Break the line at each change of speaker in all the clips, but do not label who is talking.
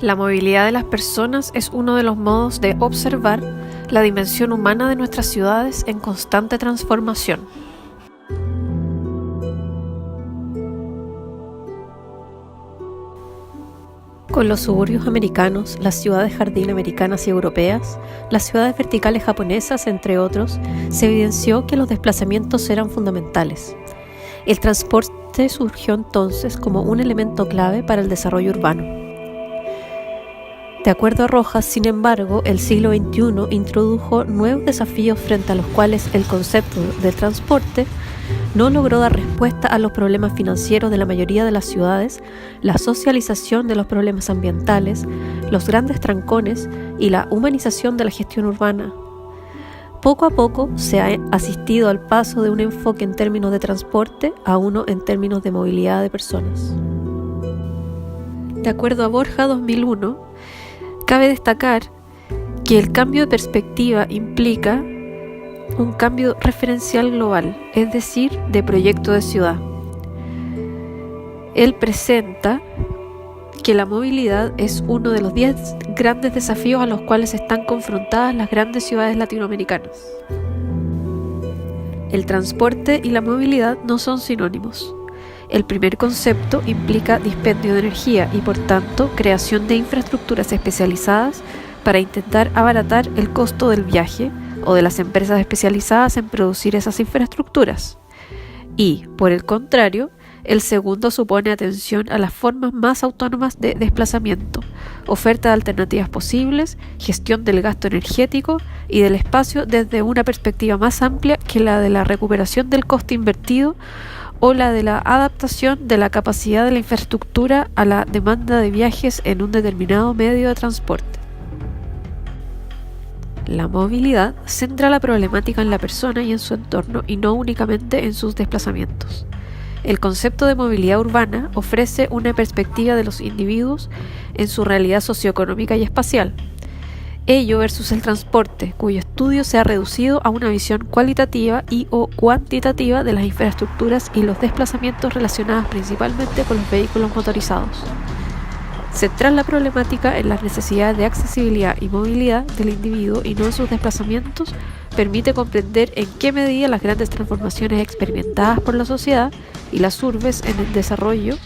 La movilidad de las personas es uno de los modos de observar la dimensión humana de nuestras ciudades en constante transformación. Con los suburbios americanos, las ciudades jardín americanas y europeas, las ciudades verticales japonesas, entre otros, se evidenció que los desplazamientos eran fundamentales. El transporte surgió entonces como un elemento clave para el desarrollo urbano. De acuerdo a Rojas, sin embargo, el siglo XXI introdujo nuevos desafíos frente a los cuales el concepto del transporte no logró dar respuesta a los problemas financieros de la mayoría de las ciudades, la socialización de los problemas ambientales, los grandes trancones y la humanización de la gestión urbana. Poco a poco se ha asistido al paso de un enfoque en términos de transporte a uno en términos de movilidad de personas. De acuerdo a Borja 2001, cabe destacar que el cambio de perspectiva implica un cambio referencial global, es decir, de proyecto de ciudad. Él presenta que la movilidad es uno de los 10 grandes desafíos a los cuales están confrontadas las grandes ciudades latinoamericanas. El transporte y la movilidad no son sinónimos. El primer concepto implica dispendio de energía y, por tanto, creación de infraestructuras especializadas para intentar abaratar el costo del viaje o de las empresas especializadas en producir esas infraestructuras. Y, por el contrario, el segundo supone atención a las formas más autónomas de desplazamiento, oferta de alternativas posibles, gestión del gasto energético y del espacio desde una perspectiva más amplia que la de la recuperación del coste invertido o la de la adaptación de la capacidad de la infraestructura a la demanda de viajes en un determinado medio de transporte. La movilidad centra la problemática en la persona y en su entorno y no únicamente en sus desplazamientos. El concepto de movilidad urbana ofrece una perspectiva de los individuos en su realidad socioeconómica y espacial. Ello versus el transporte, cuyo estudio se ha reducido a una visión cualitativa y o cuantitativa de las infraestructuras y los desplazamientos relacionados principalmente con los vehículos motorizados. Centrar la problemática en las necesidades de accesibilidad y movilidad del individuo y no en sus desplazamientos permite comprender en qué medida las grandes transformaciones experimentadas por la sociedad y las urbes en el desarrollo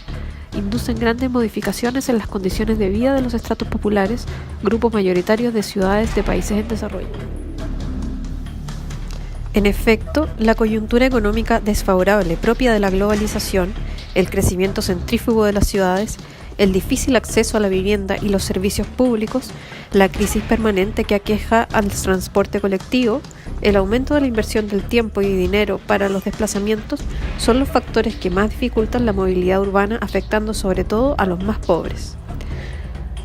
inducen grandes modificaciones en las condiciones de vida de los estratos populares, grupos mayoritarios de ciudades de países en desarrollo. En efecto, la coyuntura económica desfavorable propia de la globalización, el crecimiento centrífugo de las ciudades, el difícil acceso a la vivienda y los servicios públicos, la crisis permanente que aqueja al transporte colectivo, el aumento de la inversión del tiempo y dinero para los desplazamientos son los factores que más dificultan la movilidad urbana, afectando sobre todo a los más pobres.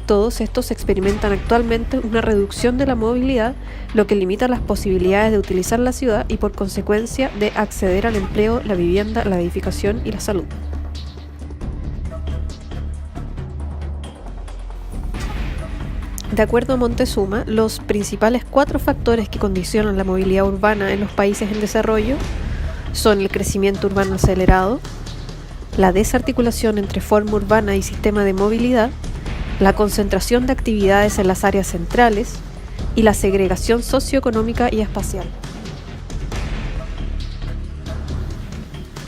Todos estos experimentan actualmente una reducción de la movilidad, lo que limita las posibilidades de utilizar la ciudad y por consecuencia de acceder al empleo, la vivienda, la edificación y la salud. De acuerdo a Montezuma, los principales 4 factores que condicionan la movilidad urbana en los países en desarrollo son el crecimiento urbano acelerado, la desarticulación entre forma urbana y sistema de movilidad, la concentración de actividades en las áreas centrales y la segregación socioeconómica y espacial.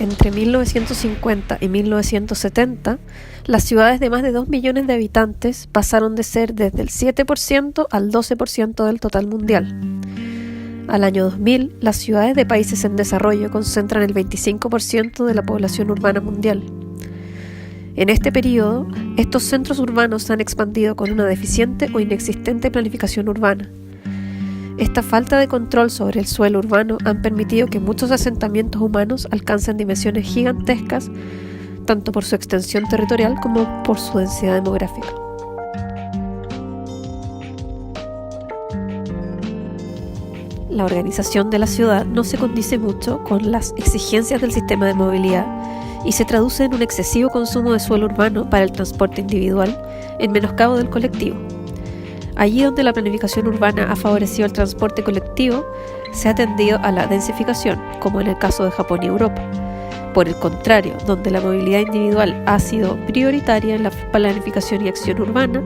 Entre 1950 y 1970, las ciudades de más de 2 millones de habitantes pasaron de ser desde el 7% al 12% del total mundial. Al año 2000, las ciudades de países en desarrollo concentran el 25% de la población urbana mundial. En este periodo, estos centros urbanos se han expandido con una deficiente o inexistente planificación urbana. Esta falta de control sobre el suelo urbano han permitido que muchos asentamientos humanos alcancen dimensiones gigantescas, tanto por su extensión territorial como por su densidad demográfica. La organización de la ciudad no se condice mucho con las exigencias del sistema de movilidad y se traduce en un excesivo consumo de suelo urbano para el transporte individual, en menoscabo del colectivo. Allí donde la planificación urbana ha favorecido el transporte colectivo, se ha tendido a la densificación, como en el caso de Japón y Europa. Por el contrario, donde la movilidad individual ha sido prioritaria en la planificación y acción urbana,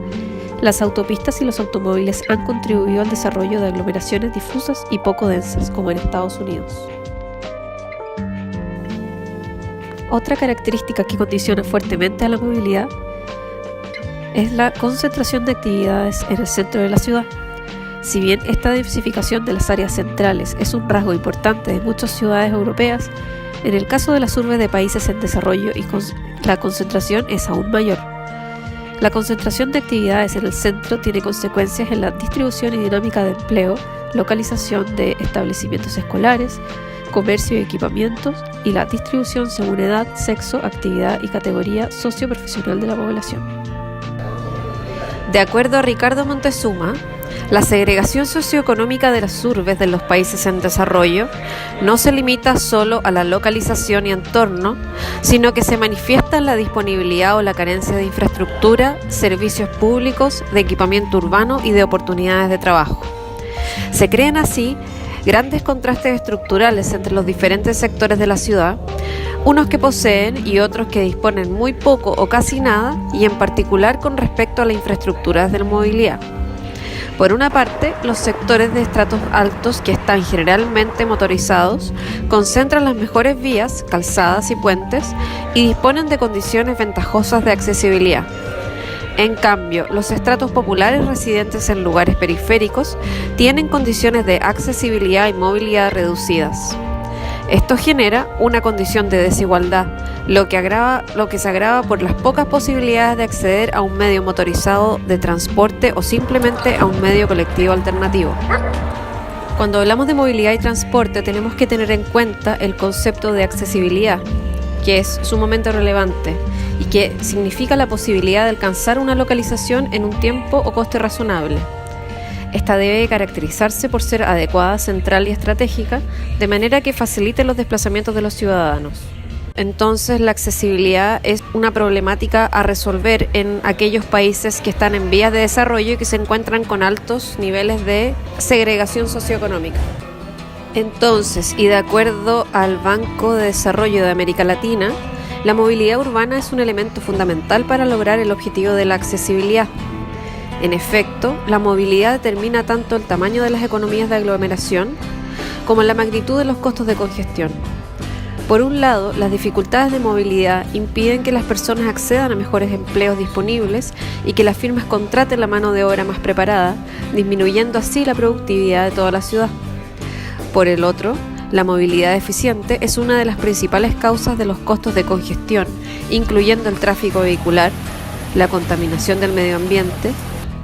Las autopistas y los automóviles han contribuido al desarrollo de aglomeraciones difusas y poco densas, como en Estados Unidos. Otra característica que condiciona fuertemente a la movilidad es la concentración de actividades en el centro de la ciudad. Si bien esta densificación de las áreas centrales es un rasgo importante de muchas ciudades europeas, en el caso de las urbes de países en desarrollo la concentración es aún mayor. La concentración de actividades en el centro tiene consecuencias en la distribución y dinámica de empleo, localización de establecimientos escolares, comercio y equipamientos, y la distribución según edad, sexo, actividad y categoría socioprofesional de la población. De acuerdo a Ricardo Montezuma, la segregación socioeconómica de las urbes de los países en desarrollo no se limita solo a la localización y entorno, sino que se manifiesta en la disponibilidad o la carencia de infraestructura, servicios públicos, de equipamiento urbano y de oportunidades de trabajo. Se crean así grandes contrastes estructurales entre los diferentes sectores de la ciudad, unos que poseen y otros que disponen muy poco o casi nada, y en particular con respecto a las infraestructuras de la movilidad. Por una parte, los sectores de estratos altos, que están generalmente motorizados, concentran las mejores vías, calzadas y puentes, y disponen de condiciones ventajosas de accesibilidad. En cambio, los estratos populares residentes en lugares periféricos tienen condiciones de accesibilidad y movilidad reducidas. Esto genera una condición de desigualdad, lo que se agrava por las pocas posibilidades de acceder a un medio motorizado de transporte o simplemente a un medio colectivo alternativo. Cuando hablamos de movilidad y transporte, tenemos que tener en cuenta el concepto de accesibilidad, que es sumamente relevante y que significa la posibilidad de alcanzar una localización en un tiempo o coste razonable. Esta debe caracterizarse por ser adecuada, central y estratégica, de manera que facilite los desplazamientos de los ciudadanos. Entonces, la accesibilidad es una problemática a resolver en aquellos países que están en vías de desarrollo y que se encuentran con altos niveles de segregación socioeconómica. Entonces, y de acuerdo al Banco de Desarrollo de América Latina, la movilidad urbana es un elemento fundamental para lograr el objetivo de la accesibilidad. En efecto, la movilidad determina tanto el tamaño de las economías de aglomeración como la magnitud de los costos de congestión. Por un lado, las dificultades de movilidad impiden que las personas accedan a mejores empleos disponibles y que las firmas contraten la mano de obra más preparada, disminuyendo así la productividad de toda la ciudad. Por el otro, la movilidad eficiente es una de las principales causas de los costos de congestión, incluyendo el tráfico vehicular, la contaminación del medio ambiente,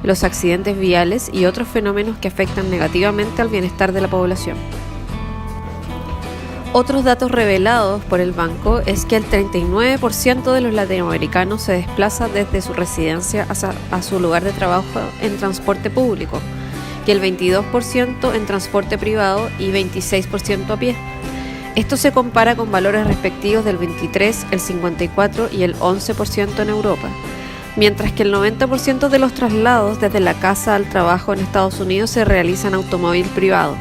los accidentes viales y otros fenómenos que afectan negativamente al bienestar de la población. Otros datos revelados por el banco es que el 39% de los latinoamericanos se desplaza desde su residencia a su lugar de trabajo en transporte público, que el 22% en transporte privado y 26% a pie. Esto se compara con valores respectivos del 23%, el 54% y el 11% en Europa, mientras que el 90% de los traslados desde la casa al trabajo en Estados Unidos se realiza en automóvil privado.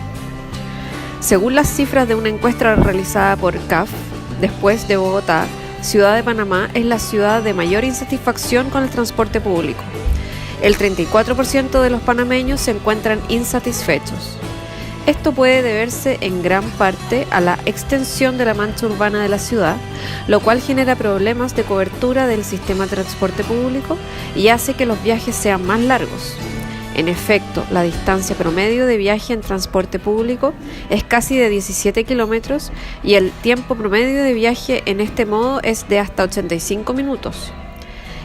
Según las cifras de una encuesta realizada por CAF, después de Bogotá, Ciudad de Panamá es la ciudad de mayor insatisfacción con el transporte público. El 34% de los panameños se encuentran insatisfechos. Esto puede deberse en gran parte a la extensión de la mancha urbana de la ciudad, lo cual genera problemas de cobertura del sistema de transporte público y hace que los viajes sean más largos. En efecto, la distancia promedio de viaje en transporte público es casi de 17 kilómetros y el tiempo promedio de viaje en este modo es de hasta 85 minutos.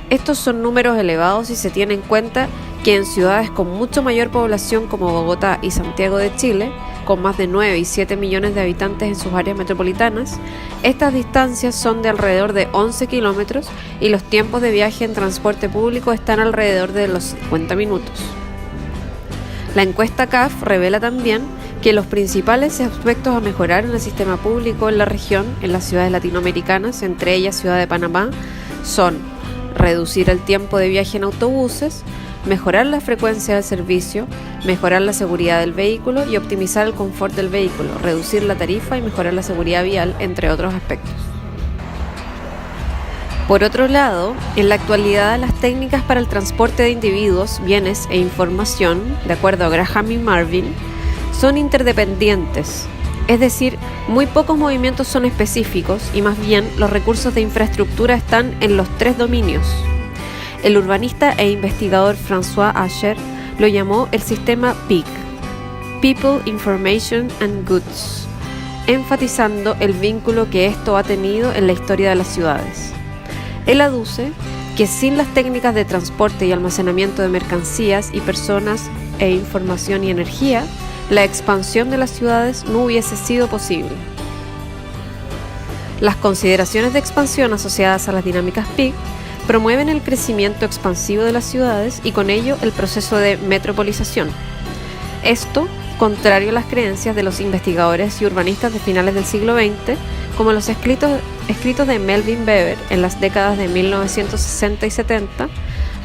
Estos son números elevados si se tiene en cuenta que en ciudades con mucho mayor población como Bogotá y Santiago de Chile, con más de 9 y 7 millones de habitantes en sus áreas metropolitanas, estas distancias son de alrededor de 11 kilómetros y los tiempos de viaje en transporte público están alrededor de los 50 minutos. La encuesta CAF revela también que los principales aspectos a mejorar en el sistema público en la región, en las ciudades latinoamericanas, entre ellas Ciudad de Panamá, son reducir el tiempo de viaje en autobuses, mejorar la frecuencia del servicio, mejorar la seguridad del vehículo y optimizar el confort del vehículo, reducir la tarifa y mejorar la seguridad vial, entre otros aspectos. Por otro lado, en la actualidad las técnicas para el transporte de individuos, bienes e información, de acuerdo a Graham y Marvin, son interdependientes. Es decir, muy pocos movimientos son específicos y más bien los recursos de infraestructura están en los tres dominios. El urbanista e investigador François Asher lo llamó el sistema PIG, People, Information and Goods, enfatizando el vínculo que esto ha tenido en la historia de las ciudades. Él aduce que sin las técnicas de transporte y almacenamiento de mercancías y personas e información y energía, la expansión de las ciudades no hubiese sido posible. Las consideraciones de expansión asociadas a las dinámicas PIG promueven el crecimiento expansivo de las ciudades y con ello el proceso de metropolización. Esto, contrario a las creencias de los investigadores y urbanistas de finales del siglo XX, como los escritos de Melvin Weber en las décadas de 1960 y 70,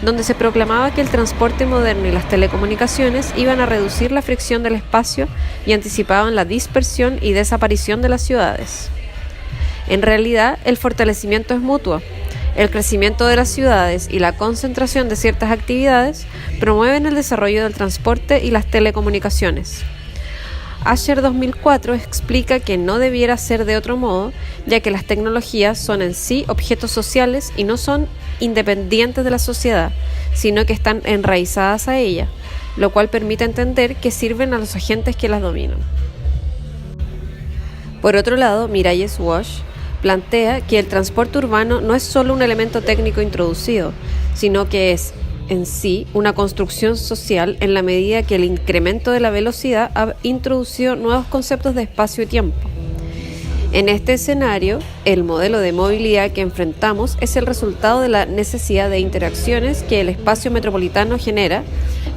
donde se proclamaba que el transporte moderno y las telecomunicaciones iban a reducir la fricción del espacio y anticipaban la dispersión y desaparición de las ciudades. En realidad, el fortalecimiento es mutuo. El crecimiento de las ciudades y la concentración de ciertas actividades promueven el desarrollo del transporte y las telecomunicaciones. Asher 2004 explica que no debiera ser de otro modo, ya que las tecnologías son en sí objetos sociales y no son independientes de la sociedad, sino que están enraizadas a ella, lo cual permite entender que sirven a los agentes que las dominan. Por otro lado, Miralles Walsh plantea que el transporte urbano no es solo un elemento técnico introducido, sino que es en sí una construcción social en la medida que el incremento de la velocidad ha introducido nuevos conceptos de espacio y tiempo. En este escenario, el modelo de movilidad que enfrentamos es el resultado de la necesidad de interacciones que el espacio metropolitano genera,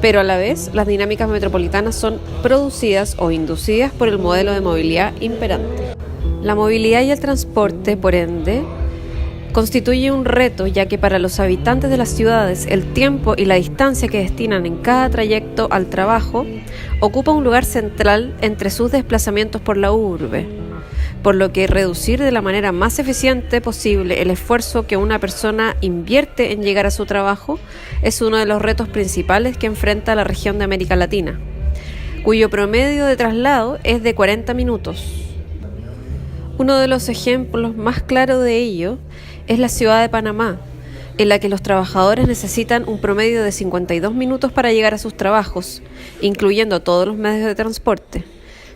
pero a la vez las dinámicas metropolitanas son producidas o inducidas por el modelo de movilidad imperante. La movilidad y el transporte, por ende, constituye un reto, ya que para los habitantes de las ciudades el tiempo y la distancia que destinan en cada trayecto al trabajo ocupa un lugar central entre sus desplazamientos por la urbe, por lo que reducir de la manera más eficiente posible el esfuerzo que una persona invierte en llegar a su trabajo es uno de los retos principales que enfrenta la región de América Latina, cuyo promedio de traslado es de 40 minutos. Uno de los ejemplos más claros de ello es la ciudad de Panamá, en la que los trabajadores necesitan un promedio de 52 minutos para llegar a sus trabajos, incluyendo todos los medios de transporte,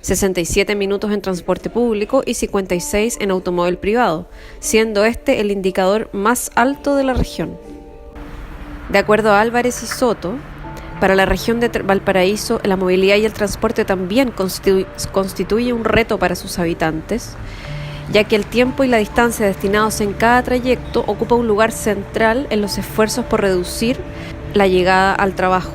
67 minutos en transporte público y 56 en automóvil privado, siendo este el indicador más alto de la región. De acuerdo a Álvarez y Soto, para la región de Valparaíso, la movilidad y el transporte también constituye un reto para sus habitantes, ya que el tiempo y la distancia destinados en cada trayecto ocupa un lugar central en los esfuerzos por reducir la llegada al trabajo.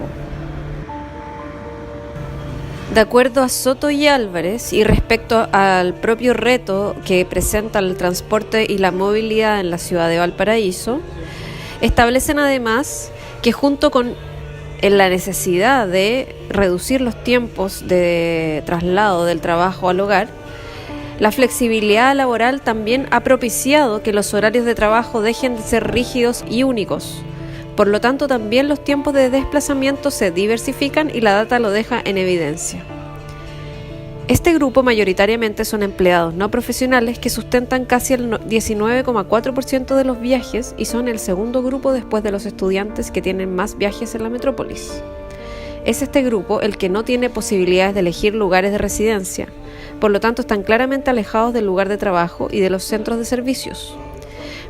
De acuerdo a Soto y Álvarez, y respecto al propio reto que presenta el transporte y la movilidad en la ciudad de Valparaíso, establecen además que junto con la necesidad de reducir los tiempos de traslado del trabajo al hogar, la flexibilidad laboral también ha propiciado que los horarios de trabajo dejen de ser rígidos y únicos. Por lo tanto, también los tiempos de desplazamiento se diversifican y la data lo deja en evidencia. Este grupo mayoritariamente son empleados no profesionales que sustentan casi el 19,4% de los viajes y son el segundo grupo después de los estudiantes que tienen más viajes en la metrópolis. Es este grupo el que no tiene posibilidades de elegir lugares de residencia, por lo tanto están claramente alejados del lugar de trabajo y de los centros de servicios.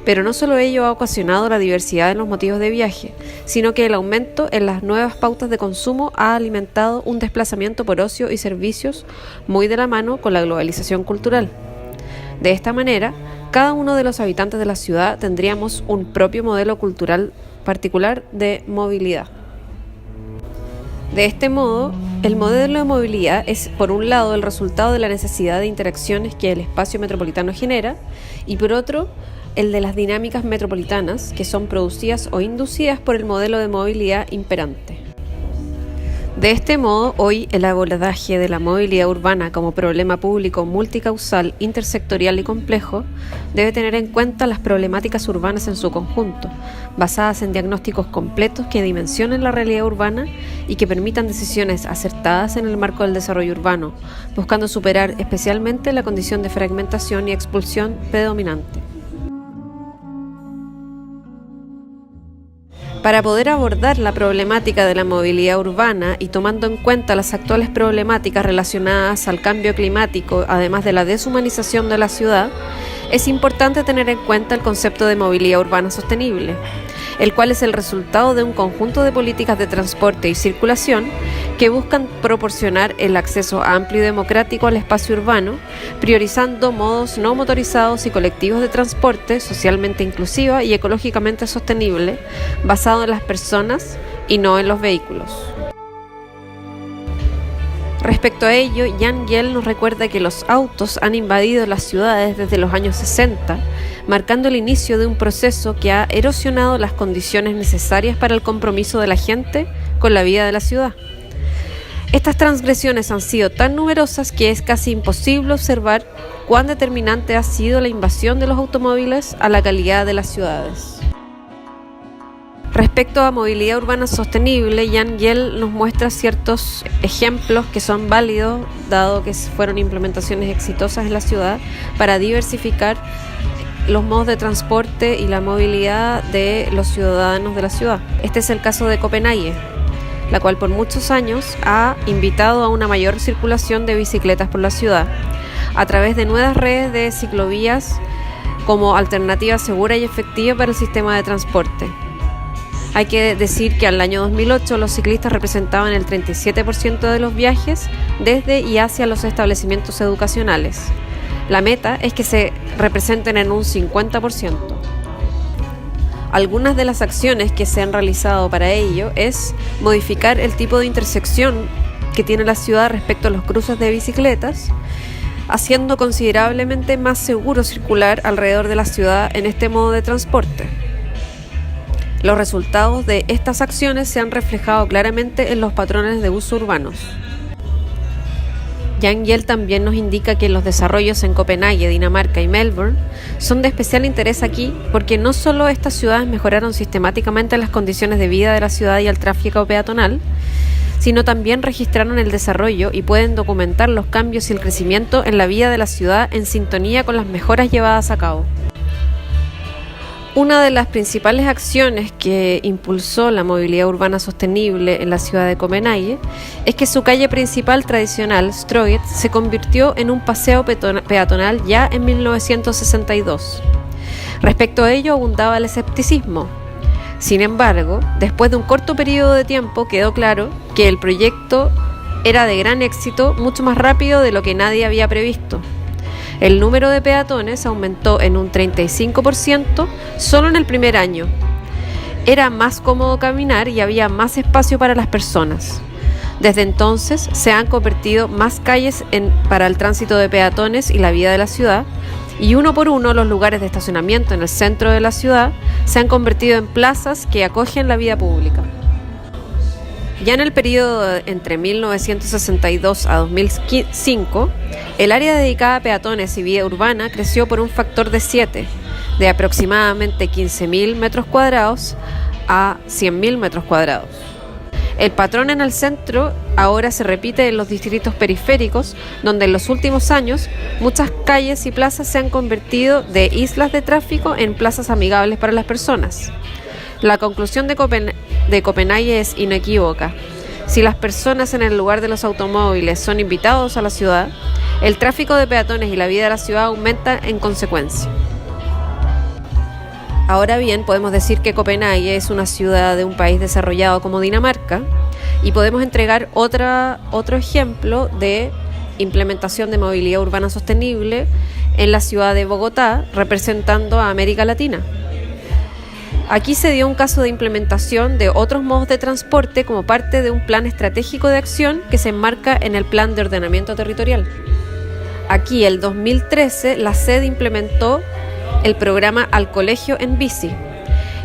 Pero no solo ello ha ocasionado la diversidad en los motivos de viaje, sino que el aumento en las nuevas pautas de consumo ha alimentado un desplazamiento por ocio y servicios muy de la mano con la globalización cultural. De esta manera, cada uno de los habitantes de la ciudad tendríamos un propio modelo cultural particular de movilidad. De este modo, el modelo de movilidad es, por un lado, el resultado de la necesidad de interacciones que el espacio metropolitano genera, y por otro, el de las dinámicas metropolitanas, que son producidas o inducidas por el modelo de movilidad imperante. De este modo, hoy el abordaje de la movilidad urbana como problema público multicausal, intersectorial y complejo debe tener en cuenta las problemáticas urbanas en su conjunto, basadas en diagnósticos completos que dimensionen la realidad urbana y que permitan decisiones acertadas en el marco del desarrollo urbano, buscando superar especialmente la condición de fragmentación y expulsión predominante. Para poder abordar la problemática de la movilidad urbana y tomando en cuenta las actuales problemáticas relacionadas al cambio climático, además de la deshumanización de la ciudad, es importante tener en cuenta el concepto de movilidad urbana sostenible, el cual es el resultado de un conjunto de políticas de transporte y circulación que buscan proporcionar el acceso amplio y democrático al espacio urbano, priorizando modos no motorizados y colectivos de transporte socialmente inclusiva y ecológicamente sostenible, basado en las personas y no en los vehículos. Respecto a ello, Jan Gehl nos recuerda que los autos han invadido las ciudades desde los años 60, marcando el inicio de un proceso que ha erosionado las condiciones necesarias para el compromiso de la gente con la vida de la ciudad. Estas transgresiones han sido tan numerosas que es casi imposible observar cuán determinante ha sido la invasión de los automóviles a la calidad de las ciudades. Respecto a movilidad urbana sostenible, Jan Gehl nos muestra ciertos ejemplos que son válidos, dado que fueron implementaciones exitosas en la ciudad para diversificar los modos de transporte y la movilidad de los ciudadanos de la ciudad. Este es el caso de Copenhague, la cual por muchos años ha invitado a una mayor circulación de bicicletas por la ciudad, a través de nuevas redes de ciclovías como alternativa segura y efectiva para el sistema de transporte. Hay que decir que al año 2008 los ciclistas representaban el 37% de los viajes desde y hacia los establecimientos educacionales. La meta es que se representen en un 50%. Algunas de las acciones que se han realizado para ello es modificar el tipo de intersección que tiene la ciudad respecto a los cruces de bicicletas, haciendo considerablemente más seguro circular alrededor de la ciudad en este modo de transporte. Los resultados de estas acciones se han reflejado claramente en los patrones de uso urbanos. Jan Gehl también nos indica que los desarrollos en Copenhague, Dinamarca y Melbourne son de especial interés aquí porque no solo estas ciudades mejoraron sistemáticamente las condiciones de vida de la ciudad y el tráfico peatonal, sino también registraron el desarrollo y pueden documentar los cambios y el crecimiento en la vida de la ciudad en sintonía con las mejoras llevadas a cabo. Una de las principales acciones que impulsó la movilidad urbana sostenible en la ciudad de Copenhague es que su calle principal tradicional, Strøget, se convirtió en un paseo peatonal ya en 1962. Respecto a ello abundaba el escepticismo. Sin embargo, después de un corto periodo de tiempo quedó claro que el proyecto era de gran éxito mucho más rápido de lo que nadie había previsto. El número de peatones aumentó en un 35% solo en el primer año. Era más cómodo caminar y había más espacio para las personas. Desde entonces se han convertido más calles para el tránsito de peatones y la vida de la ciudad, y uno por uno los lugares de estacionamiento en el centro de la ciudad se han convertido en plazas que acogen la vida pública. Ya en el periodo entre 1962 a 2005, el área dedicada a peatones y vida urbana creció por un factor de 7, de aproximadamente 15.000 metros cuadrados a 100.000 metros cuadrados. El patrón en el centro ahora se repite en los distritos periféricos, donde en los últimos años muchas calles y plazas se han convertido de islas de tráfico en plazas amigables para las personas. La conclusión de Copenhague es inequívoca. Si las personas en el lugar de los automóviles son invitados a la ciudad, el tráfico de peatones y la vida de la ciudad aumenta en consecuencia. Ahora bien, podemos decir que Copenhague es una ciudad de un país desarrollado como Dinamarca y podemos entregar otro ejemplo de implementación de movilidad urbana sostenible en la ciudad de Bogotá, representando a América Latina. Aquí se dio un caso de implementación de otros modos de transporte como parte de un plan estratégico de acción que se enmarca en el Plan de Ordenamiento Territorial. Aquí, el 2013, la sede implementó el programa Al Colegio en Bici,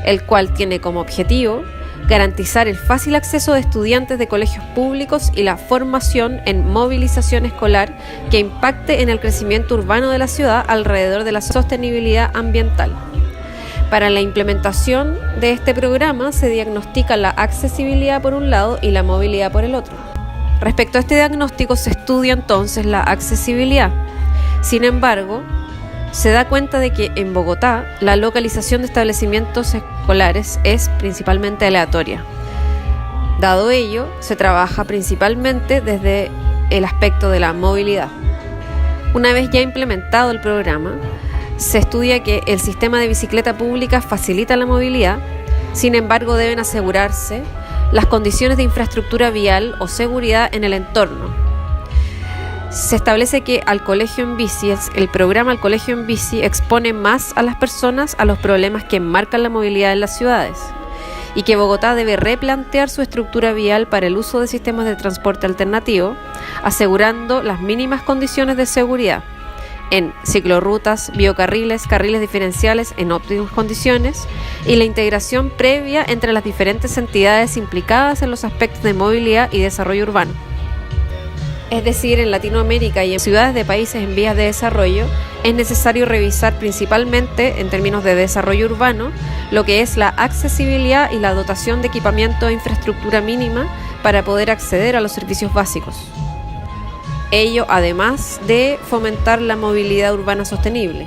el cual tiene como objetivo garantizar el fácil acceso de estudiantes de colegios públicos y la formación en movilización escolar que impacte en el crecimiento urbano de la ciudad alrededor de la sostenibilidad ambiental. Para la implementación de este programa se diagnostica la accesibilidad por un lado y la movilidad por el otro. Respecto a este diagnóstico se estudia entonces la accesibilidad. Sin embargo, se da cuenta de que en Bogotá la localización de establecimientos escolares es principalmente aleatoria. Dado ello, se trabaja principalmente desde el aspecto de la movilidad. Una vez ya implementado el programa, se estudia que el sistema de bicicleta pública facilita la movilidad, sin embargo deben asegurarse las condiciones de infraestructura vial o seguridad en el entorno. Se establece que al colegio en bici, el programa Al Colegio en Bici expone más a las personas a los problemas que enmarcan la movilidad en las ciudades y que Bogotá debe replantear su estructura vial para el uso de sistemas de transporte alternativo, asegurando las mínimas condiciones de seguridad en ciclorrutas, biocarriles, carriles diferenciales en óptimas condiciones y la integración previa entre las diferentes entidades implicadas en los aspectos de movilidad y desarrollo urbano. Es decir, en Latinoamérica y en ciudades de países en vías de desarrollo es necesario revisar principalmente en términos de desarrollo urbano lo que es la accesibilidad y la dotación de equipamiento e infraestructura mínima para poder acceder a los servicios básicos. Ello además de fomentar la movilidad urbana sostenible.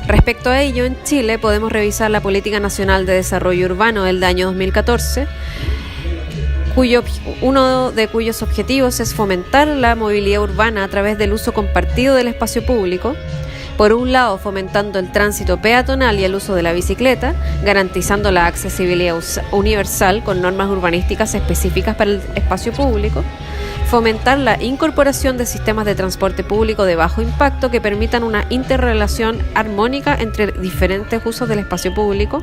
Respecto a ello, en Chile podemos revisar la Política Nacional de Desarrollo Urbano del año 2014, uno de cuyos objetivos es fomentar la movilidad urbana a través del uso compartido del espacio público, por un lado fomentando el tránsito peatonal y el uso de la bicicleta, garantizando la accesibilidad universal con normas urbanísticas específicas para el espacio público, fomentar la incorporación de sistemas de transporte público de bajo impacto que permitan una interrelación armónica entre diferentes usos del espacio público,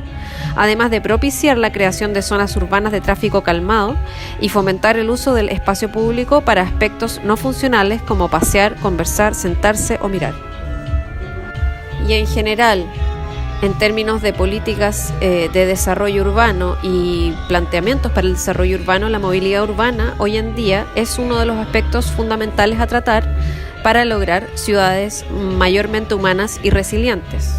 además de propiciar la creación de zonas urbanas de tráfico calmado y fomentar el uso del espacio público para aspectos no funcionales como pasear, conversar, sentarse o mirar. Y en general, en términos de políticas de desarrollo urbano y planteamientos para el desarrollo urbano, la movilidad urbana hoy en día es uno de los aspectos fundamentales a tratar para lograr ciudades mayormente humanas y resilientes.